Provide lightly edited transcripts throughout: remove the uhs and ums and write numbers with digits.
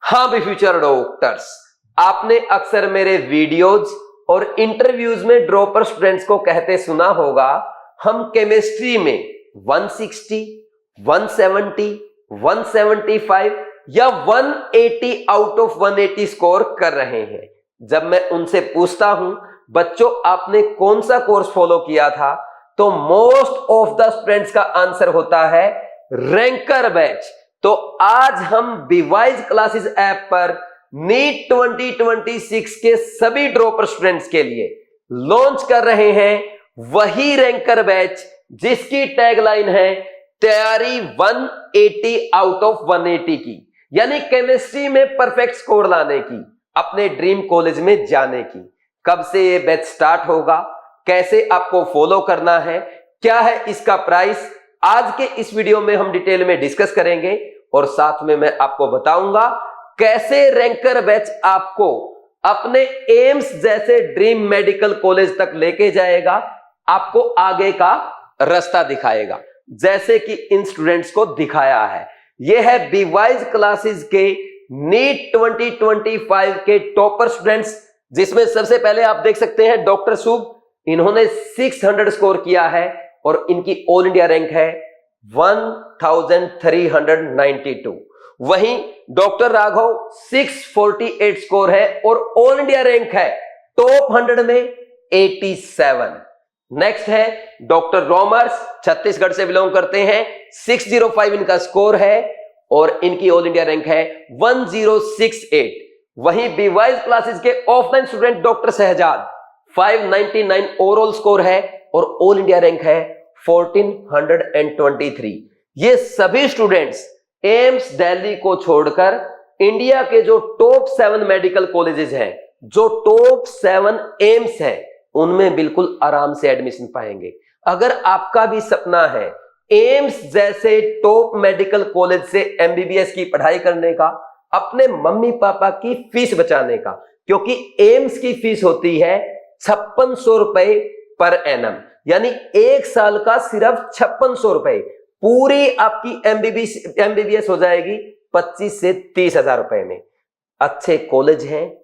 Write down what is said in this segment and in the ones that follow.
हाँ भी future doctors, आपने अक्सर मेरे वीडियोज और इंटरव्यूज में ड्रॉपर स्टूडेंट्स को कहते सुना होगा, हम केमिस्ट्री में 160, 170, 175 या 180 आउट ऑफ 180 स्कोर कर रहे हैं। जब मैं उनसे पूछता हूं बच्चों आपने कौन सा कोर्स फॉलो किया था, तो मोस्ट ऑफ द स्टूडेंट्स का आंसर होता है रैंकर बैच। तो आज हम बीवाइज क्लासेस ऐप पर नीट 2026 के सभी ड्रॉपर स्टूडेंट्स के लिए लॉन्च कर रहे हैं वही रैंकर बैच जिसकी टैगलाइन है तैयारी 180 आउट ऑफ 180 की, यानी केमिस्ट्री में परफेक्ट स्कोर लाने की, अपने ड्रीम कॉलेज में जाने की। कब से ये बैच स्टार्ट होगा, कैसे आपको फॉलो करना है, क्या है इसका प्राइस, आज के इस वीडियो में हम डिटेल में डिस्कस करेंगे और साथ में मैं आपको बताऊंगा कैसे रैंकर बैच आपको अपने एम्स जैसे ड्रीम मेडिकल कॉलेज तक लेके जाएगा, आपको आगे का रास्ता दिखाएगा जैसे कि इन स्टूडेंट्स को दिखाया है। यह है बीवाइज क्लासेस के नीट 2025 के टॉपर स्टूडेंट्स, जिसमें सबसे पहले आप देख सकते हैं डॉक्टर शुभ, इन्होंने 600 स्कोर किया है और इनकी ऑल इंडिया रैंक है 1392। वहीं डॉक्टर राघव 648 स्कोर है और ऑल इंडिया रैंक है टॉप 100 में 87। नेक्स्ट है डॉक्टर रोमर्स, छत्तीसगढ़ से बिलोंग करते हैं, 605 इनका स्कोर है और इनकी ऑल इंडिया रैंक है 1068। वहीं बीवाइज क्लासेस के offline student doctor Shahzad 599 overall score है और ऑल इंडिया रैंक है 1423। ये सभी स्टूडेंट्स एम्स दिल्ली को छोड़कर इंडिया के जो टॉप 7 मेडिकल कॉलेजेस हैं, जो टॉप 7 एम्स हैं, उनमें बिल्कुल आराम से एडमिशन पाएंगे। अगर आपका भी सपना है एम्स जैसे टॉप मेडिकल कॉलेज से एमबीबीएस की पढ़ाई करने का, अपने मम्मी पापा की फीस बचाने का, क्योंकि एम्स की फीस होती है 5600 रुपए पर एनम, यानी एक साल का सिर्फ 5600 रुपए, पूरी आपकी एमबीबीएस हो जाएगी 25 से 30 हजार रुपए में। अच्छे कॉलेज हैं,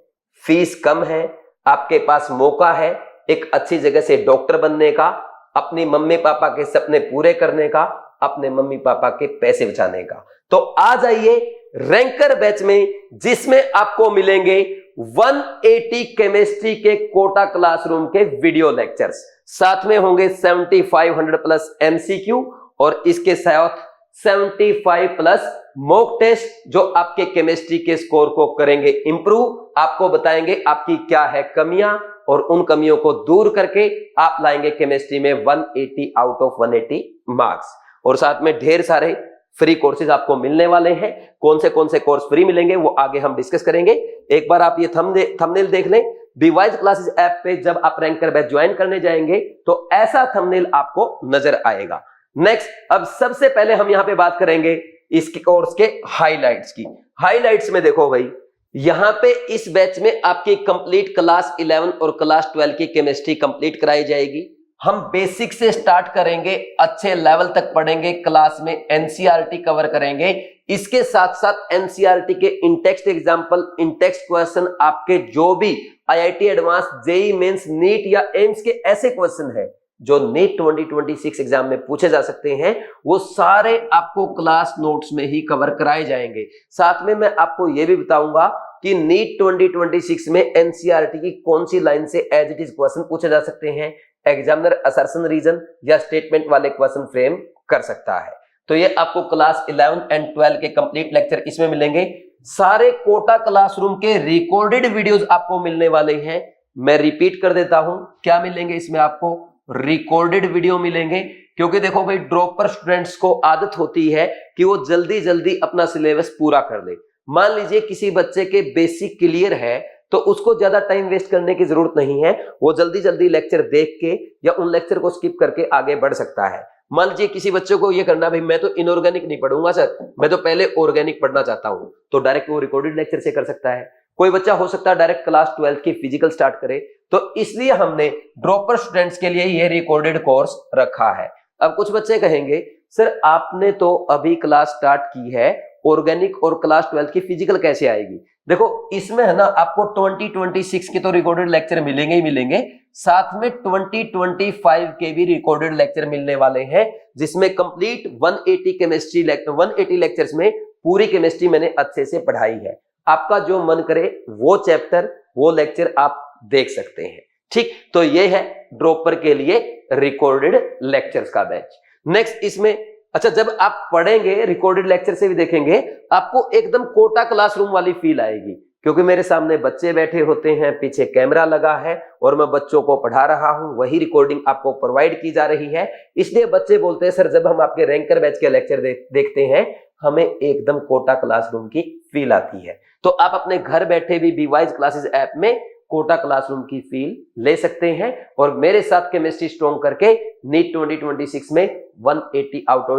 फीस कम है, आपके पास मौका है एक अच्छी जगह से डॉक्टर बनने का, अपनी मम्मी पापा के सपने पूरे करने का, अपने मम्मी पापा के पैसे बचाने का। तो आ जाइए रैंकर बैच में, जिसमें आपको मिलेंगे 180 केमिस्ट्री के कोटा क्लासरूम के वीडियो लेक्चर्स, साथ में होंगे 7500 प्लस एमसीक्यू और इसके साथ 75 प्लस मॉक टेस्ट जो आपके केमिस्ट्री के स्कोर को करेंगे इंप्रूव, आपको बताएंगे आपकी क्या है कमियां और उन कमियों को दूर करके आप लाएंगे केमिस्ट्री में 180 आउट ऑफ 180 मार्क्स। और साथ में ढेर सारे फ्री कोर्सेज आपको मिलने वाले हैं। कौन से कोर्स फ्री मिलेंगे वो आगे हम डिस्कस करेंगे। एक बार आप ये थंबनेल देख लें, बीवाइज क्लासेस ऐप पे जब आप रैंकर बैच ज्वाइन करने जाएंगे तो ऐसा थंबनेल आपको नजर आएगा। नेक्स्ट, अब सबसे पहले हम यहां पे बात करेंगे इसके कोर्स के हाइलाइट्स की। हाइलाइट्स में देखो भाई, यहां पे इस बैच में आपकी कंप्लीट क्लास 11 और क्लास 12 की केमिस्ट्री कंप्लीट कराई जाएगी। हम बेसिक से स्टार्ट करेंगे, अच्छे लेवल तक पढ़ेंगे, क्लास में एनसीईआरटी कवर करेंगे, इसके साथ साथ एनसीईआरटी के इनटेक्स्ट एग्जांपल, इनटेक्स्ट क्वेश्चन, आपके जो भी IIT advance, JEE mains, NEET या एम्स के ऐसे क्वेश्चन है जो नीट 2026 एग्जाम में पूछे जा सकते हैं, वो सारे आपको क्लास नोट्स में ही कवर कराए जाएंगे। साथ में मैं आपको यह भी बताऊंगा कि नीट 2026 में एनसीईआरटी की कौन सी लाइन से एज इट इज क्वेश्चन पूछे जा सकते हैं, एग्जामिनर असर्शन रीजन या स्टेटमेंट वाले क्वेश्चन फ्रेम कर सकता है। तो ये आपको क्लास 11 एंड 12 के कंप्लीट लेक्चर इसमें मिलेंगे। सारे कोटा क्लासरूम के रिकॉर्डेड वीडियोस आपको मिलने वाले हैं। मैं रिपीट कर देता हूं, क्या मिलेंगे इसमें आपको, रिकॉर्डेड वीडियो मिलेंगे, क्योंकि देखो भाई ड्रॉपर स्टूडेंट्स को आदत होती है कि वो जल्दी जल्दी अपना सिलेबस पूरा कर ले। मान लीजिए किसी बच्चे के बेसिक क्लियर है तो उसको ज्यादा टाइम वेस्ट करने की जरूरत नहीं है, वो जल्दी जल्दी लेक्चर देख के या उन लेक्चर को स्किप करके आगे बढ़ सकता है। मान लीजिए किसी बच्चे को ये करना, भाई मैं तो इनऑर्गेनिक नहीं पढ़ूंगा सर, मैं तो पहले ऑर्गेनिक पढ़ना चाहता हूं, तो डायरेक्ट वो रिकॉर्डेड लेक्चर से कर सकता है। कोई बच्चा हो सकता है डायरेक्ट क्लास 12 की फिजिकल स्टार्ट करे, तो इसलिए हमने ड्रॉपर स्टूडेंट्स के लिए ये रिकॉर्डेड कोर्स रखा है। अब कुछ बच्चे कहेंगे सर आपने तो अभी क्लास स्टार्ट की है ऑर्गेनिक और क्लास 12 की फिजिकल कैसे आएगी। देखो इसमें है ना आपको 2026 के तो रिकॉर्डेड लेक्चर मिलेंगे ही मिलेंगे, साथ में 2025 के भी रिकॉर्डेड लेक्चर मिलने वाले हैं, जिसमें कंप्लीट 180 लेक्चर्स में पूरी केमिस्ट्री मैंने अच्छे से पढ़ाई है। आपका जो मन करे वो चैप्टर वो लेक्चर आप देख सकते हैं। ठीक, तो ये है ड्रॉपर के लिए रिकॉर्डेड लेक्चर्स का बैच। नेक्स्ट इसमें अच्छा, जब आप पढ़ेंगे रिकॉर्डेड लेक्चर से भी देखेंगे, आपको एकदम कोटा क्लासरूम वाली फील आएगी, क्योंकि मेरे सामने बच्चे बैठे होते हैं, पीछे कैमरा लगा है और मैं बच्चों को पढ़ा रहा हूं, वही रिकॉर्डिंग आपको प्रोवाइड की जा रही है। इसलिए बच्चे बोलते हैं सर जब हम आपके रैंकर बैच के लेक्चर देखते हैं हमें एकदम कोटा क्लासरूम की फील आती है। तो आप अपने घर बैठे भी बीवाइज क्लासेस ऐप में कोटा क्लासरूम की फील ले सकते हैं और मेरे साथ केमिस्ट्री स्ट्रॉन्ग करके नीट 2026 में 180 आउट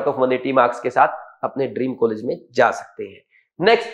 ऑफ 180 मार्क्स के साथ अपने ड्रीम कॉलेज में जा सकते हैं। Next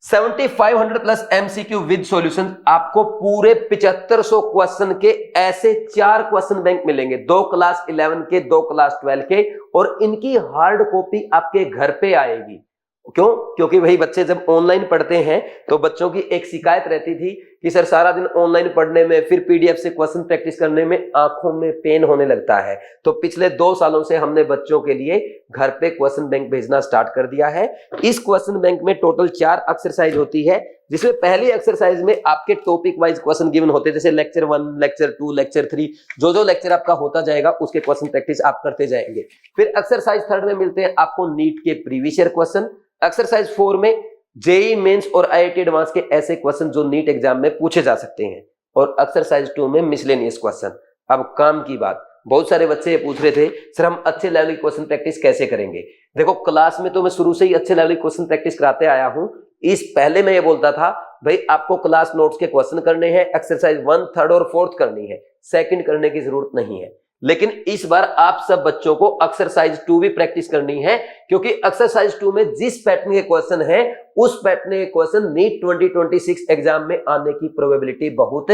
7500 plus MCQ with solution, आपको पूरे 7500 क्वेश्चन के ऐसे 4 क्वेश्चन बैंक मिलेंगे, 2 क्लास 11 के 2 क्लास 12 के, और इनकी हार्ड कॉपी आपके घर पे आएगी। क्यों? क्योंकि भाई बच्चे जब ऑनलाइन पढ़ते हैं तो बच्चों की एक शिकायत रहती थी कि सर सारा दिन ऑनलाइन पढ़ने में फिर पीडीएफ से क्वेश्चन प्रैक्टिस करने में आंखों में पेन होने लगता है। तो पिछले 2 सालों से हमने बच्चों के लिए घर पे क्वेश्चन बैंक भेजना स्टार्ट कर दिया है। इस क्वेश्चन बैंक में टोटल 4 एक्सरसाइज होती है, जिसमें पहली एक्सरसाइज में आपके टॉपिक वाइज क्वेश्चन गिवन होते हैं, जैसे लेक्चर 1, लेक्चर 2, लेक्चर 3, जो लेक्चर आपका होता जाएगा उसके क्वेश्चन प्रैक्टिस आप करते जाएंगे। फिर एक्सरसाइज 3 में मिलते हैं आपको नीट के प्रीवियस ईयर क्वेश्चन। एक्सरसाइज 4 में जेईई मेंस और आईआईटी एडवांस के ऐसे क्वेश्चन जो नीट एग्जाम में पूछे जा सकते हैं, और एक्सरसाइज 2 में मिसलेनियस क्वेश्चन। अब काम की बात, बहुत सारे बच्चे ये पूछ रहे थे सर हम अच्छे लेवल की क्वेश्चन प्रैक्टिस कैसे करेंगे। देखो क्लास में तो मैं शुरू से ही अच्छे लेवल की क्वेश्चन प्रैक्टिस कराते आया हूं। इस पहले मैं ये बोलता था भाई आपको क्लास नोट्स के क्वेश्चन करने हैं, एक्सरसाइज 1, 3 और 4 करनी है, सेकंड करने की जरूरत नहीं है। लेकिन इस बार आप सब बच्चों को एक्सरसाइज 2 भी प्रैक्टिस करनी है, क्योंकि एक्सरसाइज 2 में जिस पैटर्न के क्वेश्चन है उस पैटर्न के क्वेश्चन नीट 2026 एग्जाम में आने की प्रोबेबिलिटी बहुत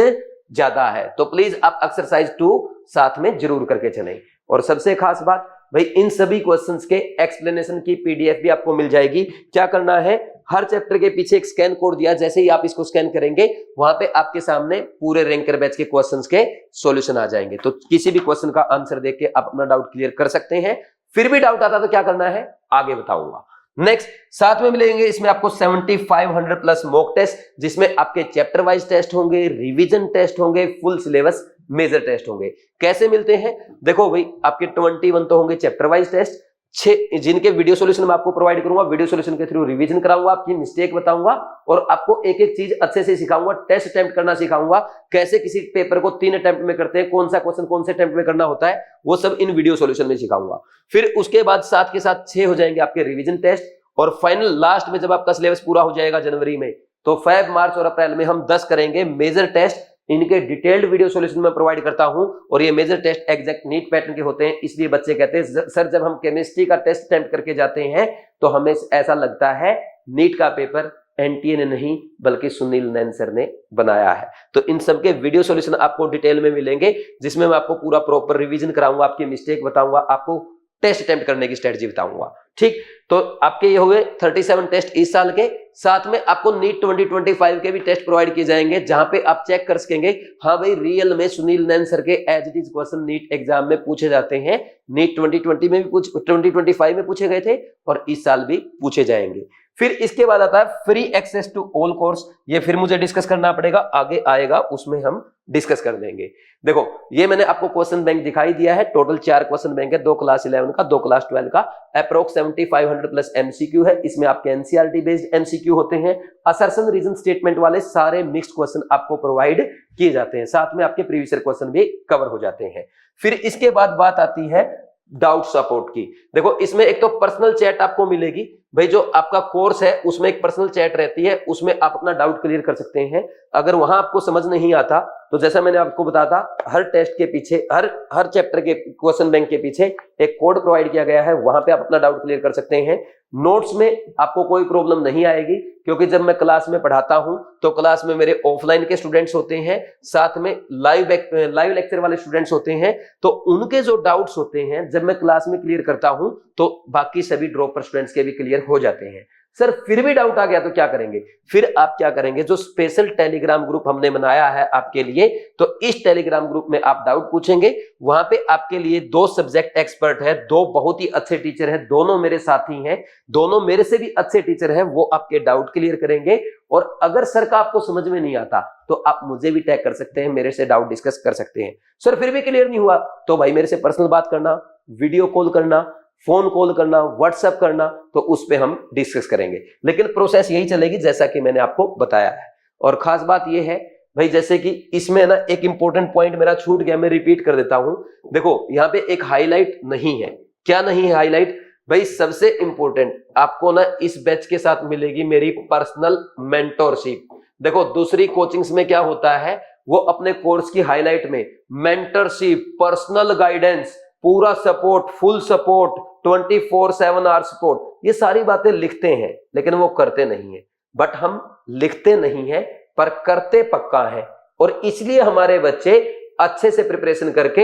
ज्यादा है। तो प्लीज आप एक्सरसाइज 2 साथ में जरूर करके चलें। और सबसे खास बात भाई इन सभी क्वेश्चंस के एक्सप्लेनेशन की पीडीएफ भी आपको मिल जाएगी। क्या करना है, हर चैप्टर के पीछे एक स्कैन कोड दिया, जैसे ही आप इसको स्कैन करेंगे वहां पे आपके सामने पूरे रैंकर बैच के क्वेश्चंस के सॉल्यूशन आ जाएंगे। तो किसी भी क्वेश्चन का आंसर देख के आप अपना डाउट क्लियर कर सकते हैं। फिर भी डाउट आता तो क्या करना है आगे बताऊंगा। नेक्स्ट साथ में मिलेंगे इसमें आपको 7500 प्लस मॉक टेस्ट, जिसमें आपके चैप्टर वाइज टेस्ट होंगे, रिवीजन टेस्ट होंगे, फुल सिलेबस मेजर टेस्ट होंगे। कैसे मिलते हैं, देखो भाई आपके 21 तो होंगे चैप्टर वाइज टेस्ट, 6 जिनके वीडियो सॉल्यूशन मैं आपको प्रोवाइड करूंगा, वीडियो सॉल्यूशन के थ्रू रिवीजन कराऊंगा, आपकी मिस्टेक बताऊंगा और आपको एक एक चीज अच्छे से सिखाऊंगा, टेस्ट अटेम्प्ट करना सिखाऊंगा, कैसे किसी पेपर को 3 अटेम्प्ट में करते हैं, कौन सा क्वेश्चन कौन से अटेम्प्ट में करना होता है, वो सब इन वीडियो सॉल्यूशन में सिखाऊंगा। फिर उसके बाद साथ के साथ 6 हो जाएंगे आपके रिवीजन टेस्ट, और फाइनल लास्ट में जब आपका सिलेबस पूरा हो जाएगा जनवरी में, तो फेब, मार्च और अप्रैल में हम 10 करेंगे मेजर टेस्ट। इनके डिटेल्ड वीडियो सॉल्यूशन में प्रोवाइड करता हूं, और ये major test exact NEET pattern के होते हैं। इसलिए बच्चे कहते हैं सर जब हम केमिस्ट्री का टेस्ट अटेम्प्ट करके जाते हैं तो हमें ऐसा लगता है नीट का पेपर एनटीए ने नहीं बल्कि सुनील नैन सर ने बनाया है। तो इन सब के वीडियो सॉल्यूशन आपको डिटेल में मिलेंगे, जिसमें मैं आपको पूरा प्रॉपर रिवीजन कराऊंगा, आपकी मिस्टेक बताऊंगा, आपको टेस्ट अटेम्प्ट करने की स्ट्रेटजी बताऊंगा। ठीक, तो आपके ये हो गए 37 टेस्ट इस साल के। साथ में आपको नीट 2025 के भी टेस्ट प्रोवाइड किए जाएंगे, जहां पे आप चेक कर सकेंगे हाँ भाई रियल में सुनील नैन सर के as it is question NEET exam में पूछे जाते हैं। नीट 2020 में भी 2025 में पूछे गए थे और इस साल भी पूछे जाएंगे। फिर इसके बाद आता है free access to all course. ये फिर मुझे डिस्कस करना पड़ेगा, आगे आएगा उसमें हम डिस्कस कर देंगे। देखो ये मैंने आपको क्वेश्चन बैंक दिखाई दिया है, टोटल 4 क्वेश्चन बैंक है, 2 क्लास 11 का, 2 क्लास 12 का, अप्रोक्स 7500 प्लस एमसीक्यू है। इसमें आपके एनसीईआरटी बेस्ड एमसीक्यू होते हैं, असर्शन रीजन स्टेटमेंट वाले सारे मिक्स्ड क्वेश्चन आपको प्रोवाइड किए जाते हैं, साथ में आपके प्रीवियस ईयर क्वेश्चन भी कवर हो जाते हैं। फिर इसके बाद बात आती है डाउट सपोर्ट की। देखो इसमें एक तो पर्सनल चैट आपको मिलेगी, भाई जो आपका कोर्स है उसमें एक पर्सनल चैट रहती है, उसमें आप अपना डाउट क्लियर कर सकते हैं। अगर वहां आपको समझ नहीं आता तो जैसा मैंने आपको बताया था, हर टेस्ट के पीछे, हर चैप्टर के क्वेश्चन बैंक के पीछे एक कोड प्रोवाइड किया गया है, वहां पे आप अपना डाउट क्लियर कर सकते हैं। नोट्स में आपको कोई प्रॉब्लम नहीं आएगी, क्योंकि जब मैं क्लास में पढ़ाता हूं तो क्लास में मेरे ऑफलाइन के स्टूडेंट्स होते हैं, साथ में लाइव लेक्चर वाले स्टूडेंट्स होते हैं, तो उनके जो डाउट्स होते हैं जब मैं क्लास में क्लियर करता हूं तो बाकी सभी ड्रॉपर स्टूडेंट्स के भी क्लियर हो जाते हैं। सर फिर भी डाउट आ गया तो क्या करेंगे? फिर आप क्या करेंगे, जो स्पेशल टेलीग्राम ग्रुप हमने बनाया है आपके लिए, तो इस टेलीग्राम ग्रुप में आप डाउट पूछेंगे। वहां पे आपके लिए 2 सब्जेक्ट एक्सपर्ट है, 2 बहुत ही अच्छे टीचर हैं, दोनों मेरे साथी हैं, दोनों मेरे से भी अच्छे टीचर हैं, वो आपके डाउट क्लियर करेंगे। और अगर सर का आपको समझ में नहीं आता तो आप मुझे भी टैग कर सकते हैं, मेरे से डाउट डिस्कस कर सकते हैं। सर फिर भी क्लियर नहीं हुआ तो भाई मेरे से पर्सनल बात करना, वीडियो कॉल करना, फोन कॉल करना, व्हाट्सएप करना, तो उस पे हम डिस्कस करेंगे। लेकिन प्रोसेस यही चलेगी जैसा कि मैंने आपको बताया है। और खास बात यह है भाई, जैसे कि इसमें ना एक इंपॉर्टेंट पॉइंट मेरा छूट गया, मैं रिपीट कर देता हूं। देखो यहाँ पे एक हाईलाइट नहीं है। क्या नहीं है हाईलाइट? भाई सबसे इंपॉर्टेंट आपको ना इस बैच के साथ मिलेगी मेरी पर्सनल मेंटरशिप। देखो दूसरी कोचिंग्स में क्या होता है, वो अपने कोर्स की हाईलाइट में मेंटरशिप, पर्सनल गाइडेंस, पूरा support, full support, 24/7 hour support, ये सारी बातें लिखते हैं लेकिन वो करते नहीं है। बट हम लिखते नहीं है पर करते पक्का है। और इसलिए हमारे बच्चे अच्छे से प्रिपरेशन करके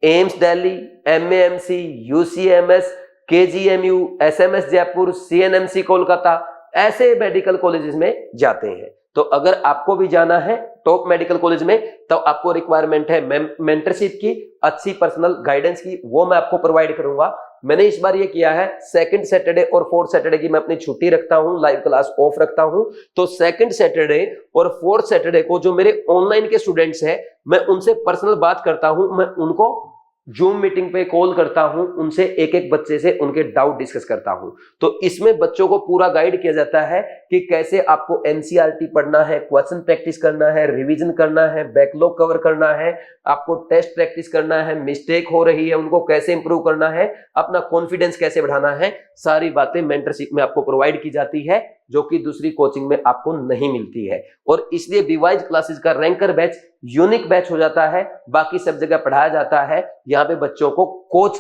AIIMS Delhi, MAMC, UCMS, KGMU, SMS Jaipur, CNMC Kolkata, ऐसे मेडिकल कॉलेजेस में जाते हैं। तो अगर आपको भी जाना है टॉप मेडिकल कॉलेज में, तो आपको रिक्वायरमेंट है मेंटरशिप की, अच्छी पर्सनल गाइडेंस की, वो मैं आपको प्रोवाइड करूंगा। मैंने इस बार ये किया है, 2nd सैटरडे और 4th सैटरडे की मैं अपनी छुट्टी रखता हूं, लाइव क्लास ऑफ रखता हूं। तो 2nd सैटरडे और 4th सैटरडे को जो मेरे ऑनलाइन के स्टूडेंट्स हैं, मैं उनसे पर्सनल बात करता हूं, मैं उनको जूम मीटिंग पे कॉल करता हूं, उनसे एक एक बच्चे से उनके डाउट डिस्कस करता हूं। तो इसमें बच्चों को पूरा गाइड किया जाता है कि कैसे आपको एनसीईआरटी पढ़ना है, क्वेश्चन प्रैक्टिस करना है, रिवीजन करना है, बैकलॉग कवर करना है, आपको टेस्ट प्रैक्टिस करना है, मिस्टेक हो रही है उनको कैसे इंप्रूव करना है, अपना कॉन्फिडेंस कैसे बढ़ाना है, सारी बातें मेंटरशिप में आपको प्रोवाइड की जाती है, जो कि दूसरी कोचिंग में आपको नहीं मिलती है। और इसलिए बीवाइज क्लासेस का रैंकर बैच यूनिक बैच हो जाता है। बाकी सब जगह पढ़ाया जाता है, यहाँ पे बच्चों को कोच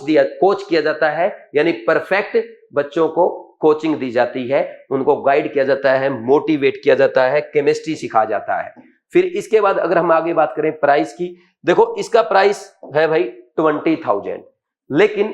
किया जाता है, यानी परफेक्ट बच्चों को कोचिंग दी जाती है, उनको गाइड किया जाता है, मोटिवेट किया जाता है, केमिस्ट्री सिखाया जाता है। फिर इसके बाद अगर हम आगे बात करें प्राइस की, देखो इसका प्राइस है भाई 20,000। लेकिन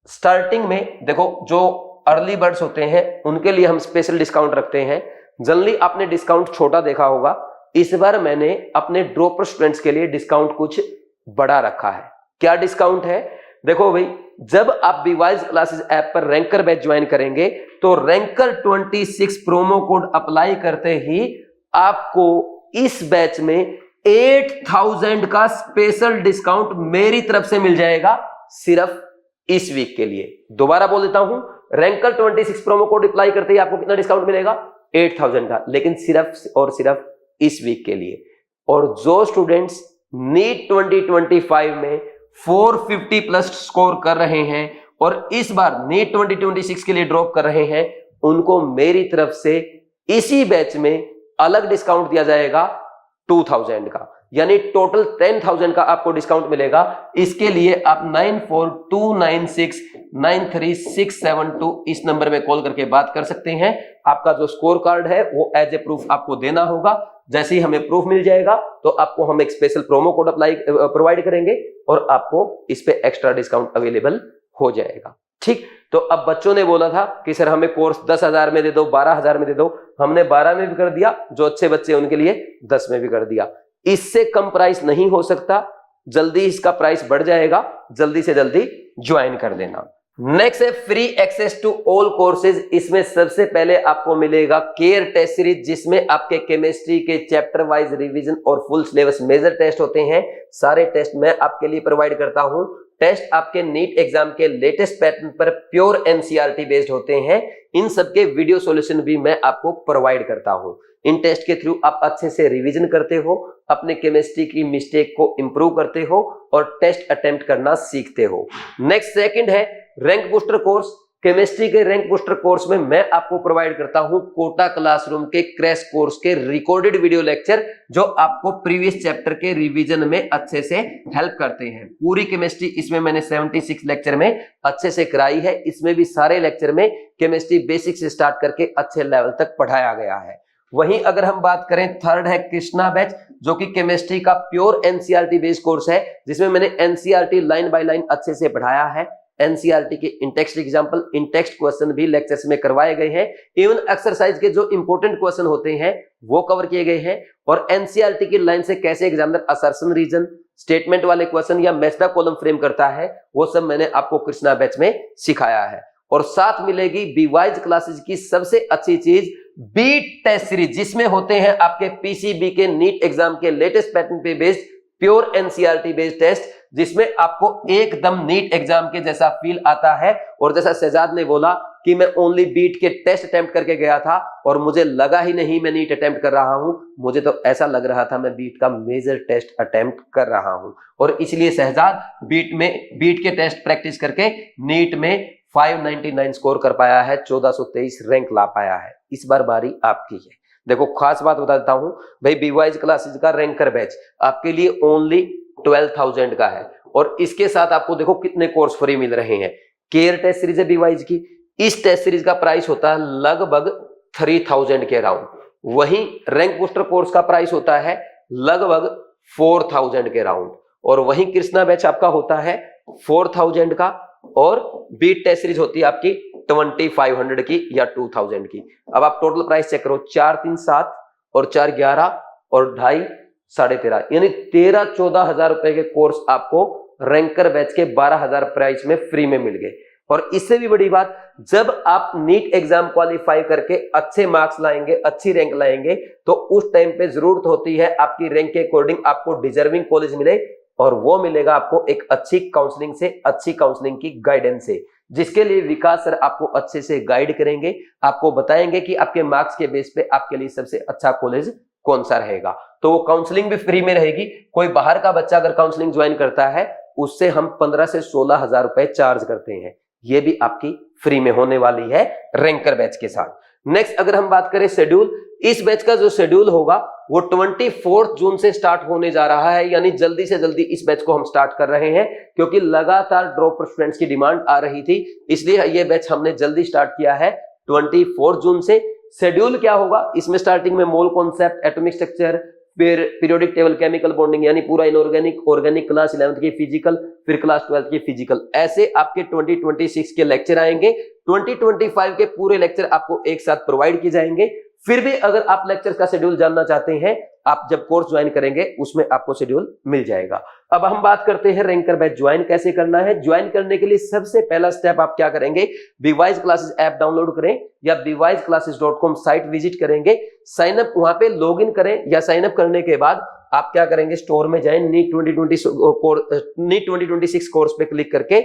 स्टार्टिंग में देखो जो अर्ली बर्ड्स होते हैं उनके लिए हम स्पेशल डिस्काउंट रखते हैं। जनरली आपने डिस्काउंट छोटा देखा होगा, इस बार मैंने अपने ड्रॉपर स्टूडेंट्स के लिए डिस्काउंट कुछ बड़ा रखा है। क्या डिस्काउंट है? देखो भाई, जब आप बीवाइज क्लासेस ऐप पर रैंकर बैच ज्वाइन करेंगे तो रैंकर 26 प्रोमो कोड अप्लाई करते ही आपको इस बैच में 8,000 का स्पेशल डिस्काउंट मेरी तरफ से मिल जाएगा, सिर्फ इस वीक के लिए। दोबारा बोल देता हूं, रैंकर 26 प्रोमो कोड अप्लाई करते ही आपको कितना डिस्काउंट मिलेगा? 8,000 का, लेकिन सिर्फ और सिर्फ इस वीक के लिए। और जो स्टूडेंट्स नीट 2025 में 450 प्लस स्कोर कर रहे हैं और इस बार नीट 2026 के लिए ड्रॉप कर रहे हैं, उनको मेरी तरफ से इसी बैच में अलग डिस्काउंट दिया जाएगा 2,000 का, यानी टोटल 10,000 का आपको डिस्काउंट मिलेगा। इसके लिए आप 9429693672 इस नंबर में कॉल करके बात कर सकते हैं। आपका जो स्कोर कार्ड है वो एज ए प्रूफ आपको देना होगा। जैसे ही हमें प्रूफ मिल जाएगा तो आपको हम एक स्पेशल प्रोमो कोड प्रोवाइड करेंगे और आपको इस पे एक्स्ट्रा डिस्काउंट अवेलेबल हो जाएगा। ठीक, तो अब बच्चों ने बोला था कि सर हमें कोर्स 10,000 में दे दो, 12,000 में दे दो। हमने 12 में भी कर दिया, जो अच्छे बच्चे उनके लिए 10 में भी कर दिया। इससे कम प्राइस नहीं हो सकता, जल्दी इसका प्राइस बढ़ जाएगा, जल्दी से जल्दी ज्वाइन कर देना। नेक्स्ट है free access to all courses. इसमें सबसे पहले आपको मिलेगा केयर टेस्ट सीरीज, जिसमें आपके केमिस्ट्री के चैप्टर वाइज रिवीजन और फुल सिलेबस मेजर टेस्ट होते हैं। सारे टेस्ट मैं आपके लिए प्रोवाइड करता हूं। टेस्ट आपके नीट एग्जाम के लेटेस्ट पैटर्न पर प्योर एनसीईआरटी बेस्ड होते हैं। इन सबके वीडियो सॉल्यूशन भी मैं आपको प्रोवाइड करता हूं। इन टेस्ट के थ्रू आप अच्छे से रिवीजन करते हो, अपने केमिस्ट्री की मिस्टेक को इंप्रूव करते हो और टेस्ट अटेम्प्ट करना सीखते हो। नेक्स्ट सेकंड है रैंक बूस्टर कोर्स। केमिस्ट्री के रैंक बूस्टर कोर्स में मैं आपको प्रोवाइड करता हूं कोटा क्लासरूम के क्रैश कोर्स के रिकॉर्डेड वीडियो लेक्चर, जो आपको प्रीवियस चैप्टर के रिवीजन में अच्छे से हेल्प करते हैं। पूरी केमिस्ट्री इसमें मैंने 76 लेक्चर में अच्छे से कराई है। इसमें भी सारे लेक्चर में केमिस्ट्री बेसिक से स्टार्ट करके अच्छे लेवल तक पढ़ाया गया है। वहीं अगर हम बात करें, थर्ड है कृष्णा बैच, जो कि केमिस्ट्री का प्योर एनसीईआरटी बेस्ड कोर्स है, जिसमें मैंने एनसीईआरटी लाइन बाय लाइन अच्छे से पढ़ाया है। एनसीईआरटी के इन टेक्स्ट एग्जांपल, इन टेक्स्ट क्वेश्चन भी लेक्चर्स में करवाए गए हैं। इवन एक्सरसाइज के जो इंपॉर्टेंट क्वेश्चन होते हैं वो कवर किए गए हैं। और एनसीईआरटी की लाइन से कैसे एग्जामिनर असर्शन रीजन, स्टेटमेंट वाले क्वेश्चन या मैच द कॉलम फ्रेम करता है, वो सब मैंने आपको कृष्णा बैच में सिखाया है। और साथ मिलेगी बीवाइज क्लासेज की सबसे अच्छी चीज बीट टेस्ट सीरीज, जिसमें होते हैं आपके पीसीबी के नीट एग्जाम के लेटेस्ट पैटर्न पे based pure NCERT based test, जिसमें आपको एकदम नीट एग्जाम के जैसा फील आता है। और जैसा शहजाद ने बोला कि मैं ओनली बीट के टेस्ट अटेम्प्ट करके गया था और मुझे लगा ही नहीं मैं नीट अटेम्प्ट कर रहा हूं, मुझे तो ऐसा लग रहा था मैं बीट का मेजर टेस्ट अटेम्प्ट कर रहा हूं। और इसलिए शहजाद बीट के टेस्ट प्रैक्टिस करके नीट में 599 स्कोर कर पाया है, 1423 रैंक ला पाया है। इस बार बारी आपकी है। देखो खास बात बता देता हूं भाई, बीवाइज क्लासेज का रैंकर बैच आपके लिए ओनली 12,000 का है। और इसके साथ आपको देखो कितने कोर्स फ्री मिल रहे हैं। केयर टेस्ट सीरीज है बीवाइज की, इस टेस्ट सीरीज का प्राइस होता है लगभग 3000 के अराउंड। वहीं रैंक बूस्टर कोर्स का प्राइस होता है लगभग 4000 के अराउंड। और वहीं कृष्णा बैच आपका होता है 4000 का, और बीट टेस्ट सीरीज होती है आपकी 2500 की या 2000 की। अब आप टोटल प्राइस चेक करो, 4 3 7 और 4 11 और 2.5 13.5, यानी 13-14 हजार रुपए के कोर्स आपको रैंकर बैच के 12,000 प्राइस में फ्री में मिल गए। और इससे भी बड़ी बात, जब आप नीट एग्जाम क्वालिफाई करके अच्छे मार्क्स लाएंगे, अच्छी रैंक लाएंगे, तो उस टाइम पे जरूरत होती है आपकी रैंक के अकॉर्डिंग आपको डिजर्विंग कॉलेज मिले, और वो मिलेगा आपको एक अच्छी काउंसलिंग से, अच्छी काउंसलिंग की गाइडेंस से, जिसके लिए विकास सर आपको अच्छे से गाइड करेंगे, आपको बताएंगे कि आपके मार्क्स के बेस पे आपके लिए सबसे अच्छा कॉलेज कौन सा रहेगा। तो वो काउंसलिंग भी फ्री में रहेगी। कोई बाहर का बच्चा अगर काउंसलिंग ज्वाइन करता है, उससे हम 15 से 16 हजार रुपए चार्ज करते हैं। ये भी आपकी फ्री में होने वाली है रैंकर बैच के साथ। नेक्स्ट अगर हम बात करें शेड्यूल, इस बैच का जो शेड्यूल होगा वो 24 जून से स्टार्ट होने जा रहा है, यानी जल्दी से जल्दी इस बैच को हम स्टार्ट कर रहे हैं, क्योंकि लगातार ड्रॉपर स्टूडेंट्स की डिमांड आ रही थी, इसलिए ये बैच हमने जल्दी स्टार्ट किया है 24 जून से। शेड्यूल क्या होगा, इसमें स्टार्टिंग में मोल कॉन्सेप्ट, एटॉमिक स्ट्रक्चर, फिर पीरियोडिक टेबल, केमिकल बॉन्डिंग, यानी पूरा इनऑर्गेनिक, ऑर्गेनिक क्लास 11th की फिजिकल, फिर क्लास 12th की फिजिकल, ऐसे आपके 2026 के लेक्चर आएंगे। 2025 के पूरे लेक्चर आपको एक साथ प्रोवाइड किए जाएंगे। फिर भी अगर आप लेक्चर का शेड्यूल जानना चाहते हैं, आप जब कोर्स ज्वाइन करेंगे उसमें आपको शेड्यूल मिल जाएगा। अब हम बात करते हैं रैंकर बैच ज्वाइन कैसे करना है। ज्वाइन करने के लिए सबसे पहला स्टेप आप क्या करेंगे, बीवाइज क्लासेस ऐप डाउनलोड करें या bwise-classes.com साइट विजिट करेंगे, साइन अप वहां पे लॉग इन करें, या साइन अप करने के बाद आप क्या करेंगे, स्टोर में जाएं, नीट 2026 कोर्स पे क्लिक करके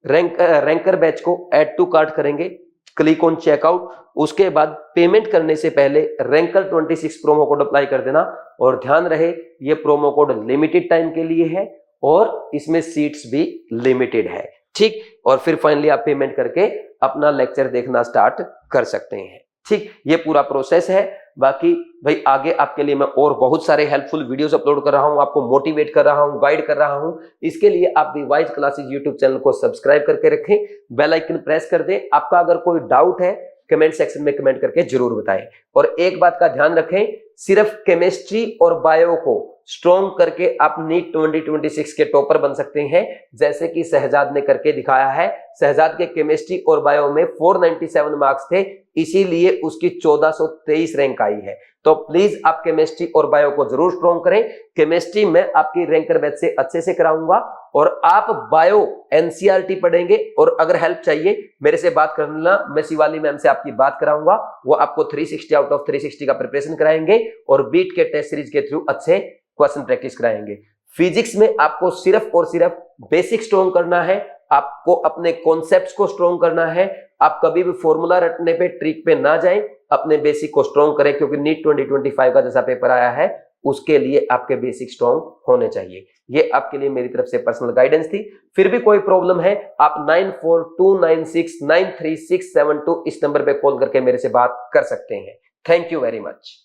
रैंकर बैच को ऐड टू कार्ट करेंगे, क्लिक ऑन चेकआउट। उसके बाद पेमेंट करने से पहले रैंकर 26 प्रोमो कोड अप्लाई कर देना। और ध्यान रहे ये प्रोमो कोड लिमिटेड टाइम के लिए है और इसमें सीट्स भी लिमिटेड है, ठीक। और फिर फाइनली आप पेमेंट करके अपना लेक्चर देखना स्टार्ट कर सकते हैं, ठीक। ये पूरा प्रोसेस है। बाकी भाई आगे आपके लिए मैं और बहुत सारे हेल्पफुल वीडियोस अपलोड कर रहा हूं, आपको मोटिवेट कर रहा हूं, गाइड कर रहा हूं। इसके लिए आप बीवाइज क्लासेस यूट्यूब चैनल को सब्सक्राइब करके रखें, बेल आइकन प्रेस कर दें। आपका अगर कोई डाउट है कमेंट सेक्शन में कमेंट करके जरूर बताएं। और एक बात का ध्यान रखें, सिर्फ केमिस्ट्री और बायो को स्ट्रॉन्ग करके आप नीट 2026 के टॉपर बन सकते हैं, जैसे कि शहजाद ने करके दिखाया है। शहजाद के केमिस्ट्री और बायो में 497 मार्क्स थे, इसीलिए उसकी 1423 रैंक आई है। तो प्लीज आप केमिस्ट्री और बायो को जरूर स्ट्रॉन्ग करें। केमिस्ट्री में आपकी रैंकर बैच से अच्छे से कराऊंगा, और आप बायो एनसीईआरटी पढ़ेंगे। और अगर हेल्प चाहिए मेरे से बात करना, मैं शिवाली मैम से आपकी बात कराऊंगा, वो आपको 360 आउट ऑफ 360 का प्रिपरेशन कराएंगे और बीट के टेस्ट सीरीज के थ्रू अच्छे क्वेश्चन प्रैक्टिस कराएंगे। फिजिक्स में आपको सिर्फ और सिर्फ बेसिक स्ट्रॉन्ग करना है, आपको अपने कॉन्सेप्ट्स को स्ट्रॉन्ग करना है। आप कभी भी फॉर्मूला रटने पे, ट्रिक पे ना जाएं, अपने बेसिक को स्ट्रॉन्ग करें, क्योंकि नीट 2025 का जैसा पेपर आया है उसके लिए आपके बेसिक स्ट्रॉन्ग होने चाहिए। ये आपके लिए मेरी तरफ से पर्सनल गाइडेंस थी। फिर भी कोई प्रॉब्लम है, आप 9429693672 इस नंबर पे कॉल करके मेरे से बात कर सकते हैं। Thank you very much.